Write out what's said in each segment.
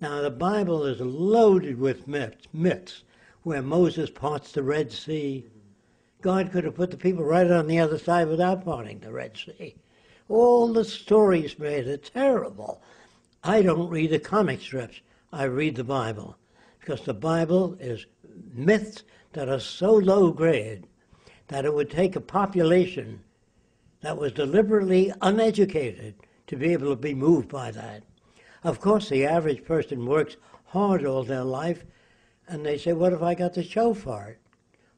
Now, the Bible is loaded with myths, where Moses parts the Red Sea. God could have put the people right on the other side without parting the Red Sea. All the stories made it terrible. I don't read the comic strips. I read the Bible, because the Bible is myths that are so low grade that it would take a population that was deliberately uneducated to be able to be moved by that. Of course, the average person works hard all their life, and they say, what have I got to show for it?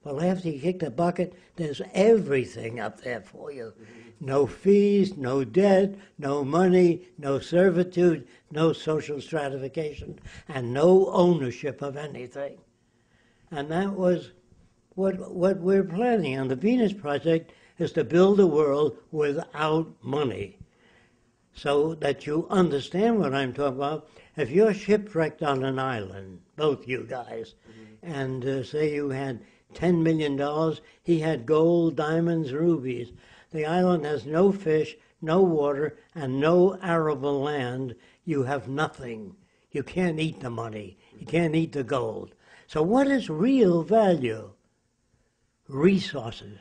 Well, after you kick the bucket, there's everything up there for you. No fees, no debt, no money, no servitude, no social stratification, and no ownership of anything. And that was what we're planning. And the Venus Project is to build a world without money. So that you understand what I'm talking about. If you're shipwrecked on an island, both you guys, and say you had $10 million, he had gold, diamonds, rubies. The island has no fish, no water, and no arable land. You have nothing. You can't eat the money. You can't eat the gold. So what is real value? Resources.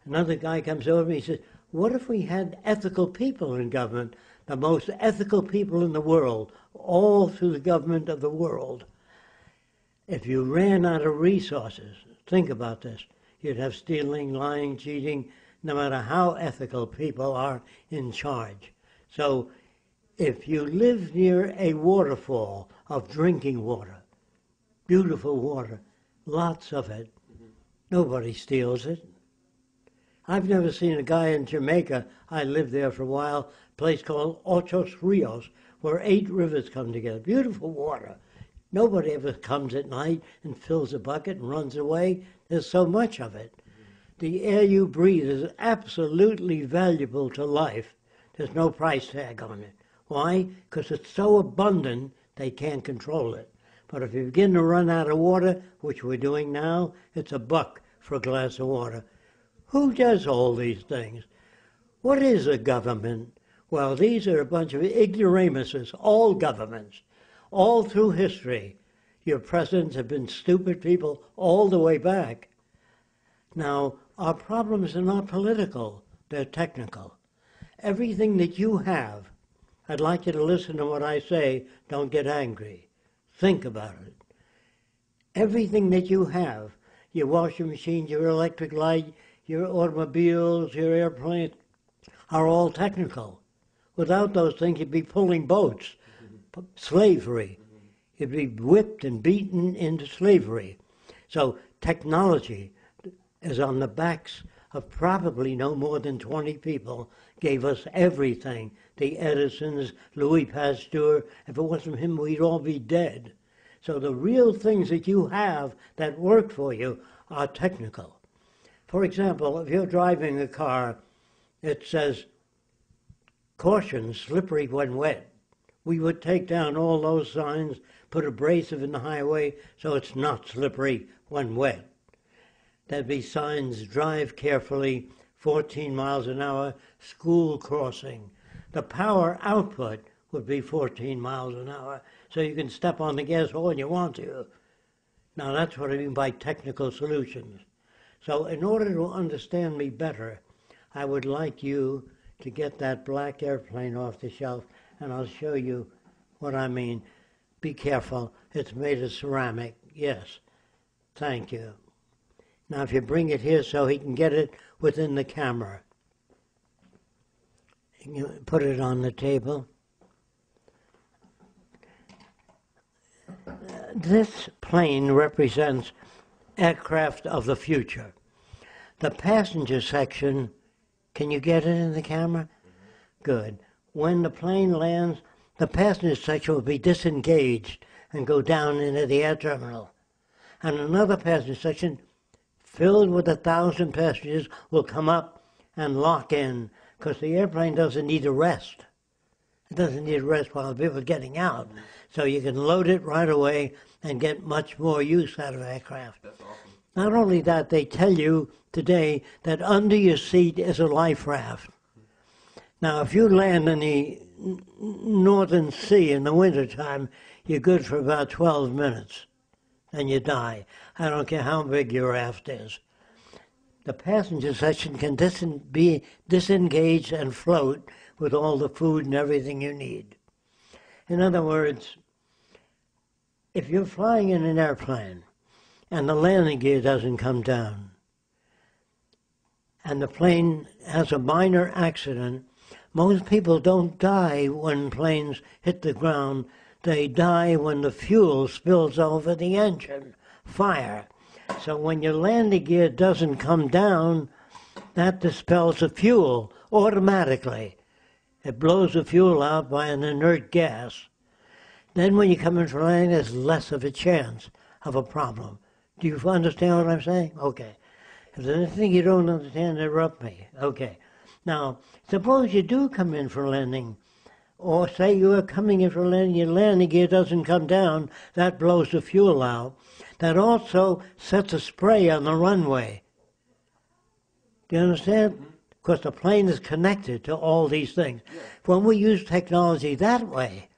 Another guy comes over and he says, what if we had ethical people in government, the most ethical people in the world, all through the government of the world? If you ran out of resources, think about this, you'd have stealing, lying, cheating, no matter how ethical people are in charge. So if you live near a waterfall of drinking water, beautiful water, lots of it, nobody steals it. I've never seen a guy in Jamaica, I lived there for a while, a place called Ochos Rios, where 8 rivers come together, beautiful water. Nobody ever comes at night and fills a bucket and runs away. There's so much of it. The air you breathe is absolutely valuable to life. There's no price tag on it. Why? Because it's so abundant, they can't control it. But if you begin to run out of water, which we're doing now, it's $1 for a glass of water. Who does all these things? What is a government? Well, these are a bunch of ignoramuses, all governments, all through history. Your presidents have been stupid people all the way back. Now, our problems are not political, they're technical. Everything that you have, I'd like you to listen to what I say, don't get angry. Think about it. Everything that you have, your washing machine, your electric light, your automobiles, your airplanes, are all technical. Without those things, you'd be pulling boats, slavery. You'd be whipped and beaten into slavery. So technology is on the backs of probably no more than 20 people, gave us everything. The Edisons, Louis Pasteur, if it wasn't him, we'd all be dead. So the real things that you have that work for you are technical. For example, if you're driving a car, it says, caution, slippery when wet. We would take down all those signs, put abrasive in the highway so it's not slippery when wet. There'd be signs, drive carefully, 14 miles an hour, school crossing. The power output would be 14 miles an hour, so you can step on the gas when you want to. Now that's what I mean by technical solutions. So in order to understand me better, I would like you to get that black airplane off the shelf, and I'll show you what I mean. Be careful, it's made of ceramic. Yes, thank you. Now if you bring it here so he can get it within the camera. You put it on the table. This plane represents aircraft of the future. The passenger section, can you get it in the camera? Good. When the plane lands, the passenger section will be disengaged and go down into the air terminal. And another passenger section filled with 1,000 passengers will come up and lock in, because the airplane doesn't need a rest. It doesn't need a rest while people are getting out. So you can load it right away and get much more use out of aircraft. That's awesome. Not only that, they tell you today that under your seat is a life raft. Now, if you land in the northern sea in the wintertime, you're good for about 12 minutes. Then you die. I don't care how big your raft is. The passenger section can be disengaged and float with all the food and everything you need. In other words, if you're flying in an airplane and the landing gear doesn't come down, and the plane has a minor accident, most people don't die when planes hit the ground. They die when the fuel spills over the engine, fire. So when your landing gear doesn't come down, that dispels the fuel automatically. It blows the fuel out by an inert gas. Then when you come in for landing, there's less of a chance of a problem. Do you understand what I'm saying? Okay. If there's anything you don't understand, interrupt me. Okay. Now, suppose you do come in for landing, or say you are coming in for landing, your landing gear doesn't come down, that blows the fuel out. That also sets a spray on the runway. Do you understand? Because the plane is connected to all these things. When we use technology that way,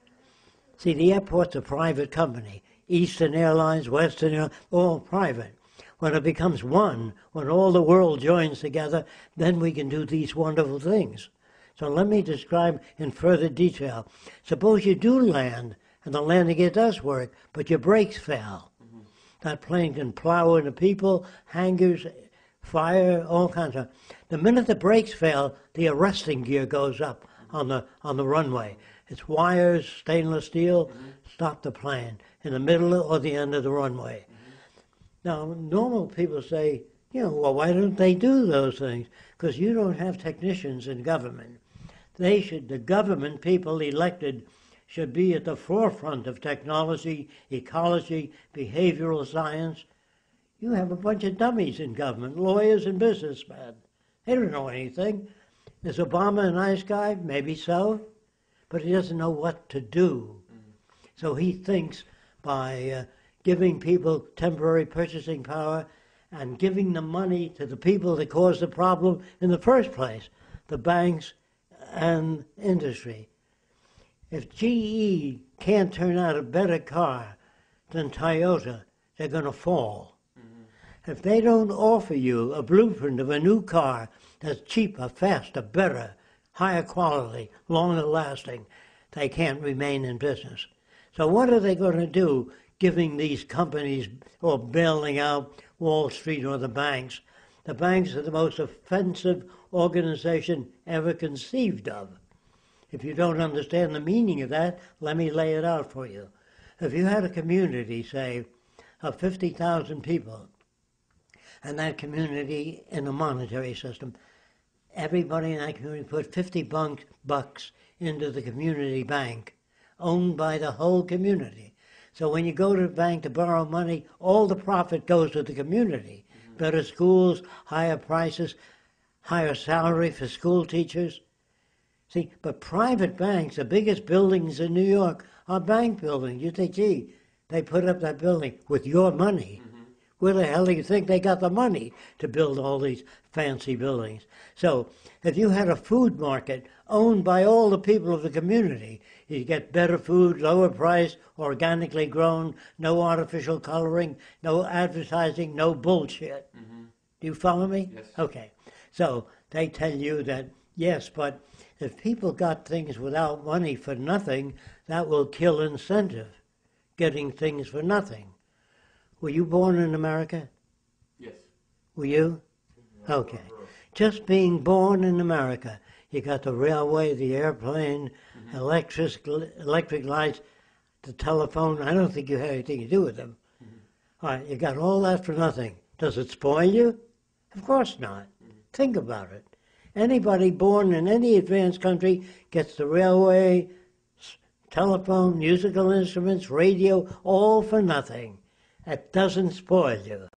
see, the airport's a private company. Eastern Airlines, Western Airlines, all private. When it becomes one, when all the world joins together, then we can do these wonderful things. So let me describe in further detail. Suppose you do land, and the landing gear does work, but your brakes fail. That plane can plow into people, hangars, fire, all kinds of. The minute the brakes fail, the arresting gear goes up on the runway. It's wires, stainless steel, stop the plane in the middle or the end of the runway. Now, normal people say, well, why don't they do those things? Because you don't have technicians in government. The government people elected should be at the forefront of technology, ecology, behavioral science. You have a bunch of dummies in government, lawyers and businessmen. They don't know anything. Is Obama a nice guy? Maybe so. But he doesn't know what to do. So he thinks by giving people temporary purchasing power and giving the money to the people that caused the problem in the first place, the banks and industry. If GE can't turn out a better car than Toyota, they're going to fall. If they don't offer you a blueprint of a new car that's cheaper, faster, better, higher quality, longer lasting, they can't remain in business. So what are they going to do giving these companies or bailing out Wall Street or the banks? The banks are the most offensive organization ever conceived of. If you don't understand the meaning of that, let me lay it out for you. If you had a community, say, of 50,000 people, and that community in a monetary system, everybody in that community put 50 bucks into the community bank, owned by the whole community. So when you go to the bank to borrow money, all the profit goes to the community. Better schools, higher prices, higher salary for school teachers. See, but private banks, the biggest buildings in New York are bank buildings. You think, gee, they put up that building with your money. Where the hell do you think they got the money to build all these fancy buildings? So if you had a food market owned by all the people of the community, you get better food, lower price, organically grown, no artificial coloring, no advertising, no bullshit. Do you follow me? Yes. Okay. So they tell you that, yes, but if people got things without money for nothing, that will kill incentive, getting things for nothing. Were you born in America? Yes. Were you? Okay. Just being born in America, you got the railway, the airplane, electric lights, the telephone. I don't think you had anything to do with them. All right, you got all that for nothing. Does it spoil you? Of course not. Think about it. Anybody born in any advanced country gets the railway, telephone, musical instruments, radio, all for nothing. That doesn't spoil you.